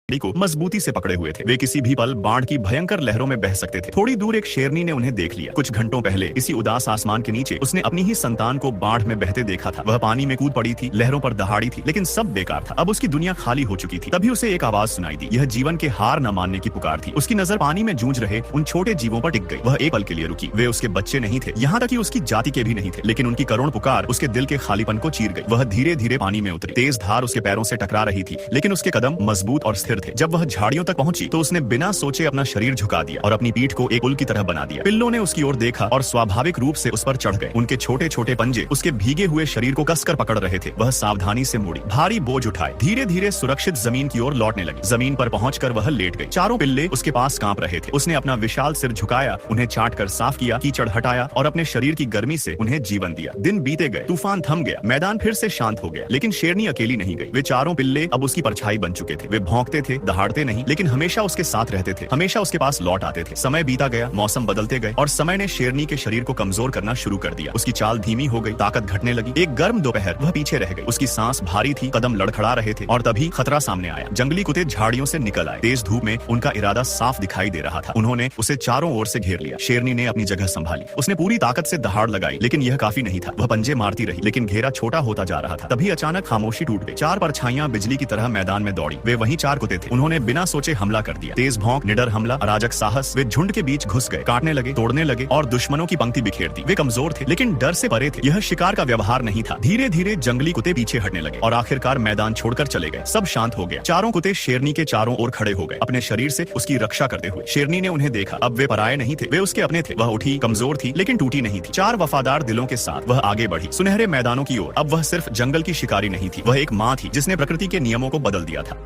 को मजबूती से पकड़े हुए थे। वे किसी भी पल बाढ़ की भयंकर लहरों में बह सकते थे। थोड़ी दूर एक शेरनी ने उन्हें देख लिया। कुछ घंटों पहले इसी उदास आसमान के नीचे उसने अपनी ही संतान को बाढ़ में बहते देखा था। वह पानी में कूद पड़ी थी, लहरों पर दहाड़ी थी, लेकिन सब बेकार था। अब उसकी दुनिया खाली हो चुकी थी। तभी उसे एक आवाज सुनाई दी। यह जीवन के हार न मानने की पुकार थी। उसकी नजर पानी में जूझ रहे उन छोटे जीवों पर टिक गई। वह एक पल के लिए रुकी। वे उसके बच्चे नहीं थे, यहाँ तक कि उसकी जाति के भी नहीं थे, लेकिन उनकी करुण पुकार उसके दिल के खालीपन को चीर गई। वह धीरे धीरे पानी में उतरी। तेज धार उसके पैरों से टकरा रही थी, लेकिन उसके कदम मजबूत और स्थिर थे। जब वह झाड़ियों तक पहुंची तो उसने बिना सोचे अपना शरीर झुका दिया और अपनी पीठ को एक पुल की तरह बना दिया। पिल्लों ने उसकी ओर देखा और स्वाभाविक रूप से उस पर चढ़ गए। उनके छोटे छोटे पंजे उसके भीगे हुए शरीर को कसकर पकड़ रहे थे। वह सावधानी से मुड़ी, भारी बोझ उठाए, धीरे धीरे सुरक्षित जमीन की ओर लौटने लगी। जमीन पर पहुंचकर वह लेट गई। चारों पिल्ले उसके पास कांप रहे थे। उसने अपना विशाल सिर झुकाया, उन्हें चाट कर साफ किया, कीचड़ हटाया और अपने शरीर की गर्मी से उन्हें जीवन दिया। दिन बीते गए, तूफान थम गया, मैदान फिर से शांत हो गया, लेकिन शेरनी अकेली नहीं गई। वे चारों पिल्ले अब उसकी परछाई बन चुके थे। वे भौंकते थे, दहाड़ते नहीं, लेकिन हमेशा उसके साथ रहते थे, हमेशा उसके पास लौट आते थे। समय बीता गया, मौसम बदलते गए और समय ने शेरनी के शरीर को कमजोर करना शुरू कर दिया। उसकी चाल धीमी हो गई, ताकत घटने लगी। एक गर्म दोपहर वह पीछे रह गई। उसकी सांस भारी थी, कदम लड़खड़ा रहे थे और तभी खतरा सामने आया। जंगली कुत्ते झाड़ियों से निकल आए। तेज धूप में उनका इरादा साफ दिखाई दे रहा था। उन्होंने उसे चारों ओर से घेर लिया। शेरनी ने अपनी जगह संभाली। उसने पूरी ताकत से दहाड़ लगाई, लेकिन यह काफी नहीं था। वह पंजे मारती रही, लेकिन घेरा छोटा होता जा रहा था। तभी अचानक खामोशी टूट गई। चार परछाइयां बिजली की तरह मैदान में दौड़ी। वे वही चार कुत्ते थे। उन्होंने बिना सोचे हमला कर दिया। तेज भौंक, निडर हमला, अराजक साहस। वे झुंड के बीच घुस गए, काटने लगे, तोड़ने लगे और दुश्मनों की पंक्ति बिखेर दी। वे कमजोर थे, लेकिन डर से परे थे। यह शिकार का व्यवहार नहीं था। धीरे धीरे जंगली कुत्ते पीछे हटने लगे और आखिरकार मैदान छोड़कर चले गए। सब शांत हो गया। चारों कुत्ते शेरनी के चारों ओर खड़े हो गए, अपने शरीर से उसकी रक्षा करते हुए। शेरनी ने उन्हें देखा। अब वे पराये नहीं थे, वे उसके अपने थे। वह उठी, कमजोर थी, लेकिन टूटी नहीं थी। चार वफादार दिलों के साथ वह आगे बढ़ी, सुनहरे मैदानों की ओर। अब वह सिर्फ जंगल की शिकारी नहीं थी, वह एक माँ थी जिसने प्रकृति के नियमों को बदल दिया था।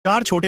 चार छोटे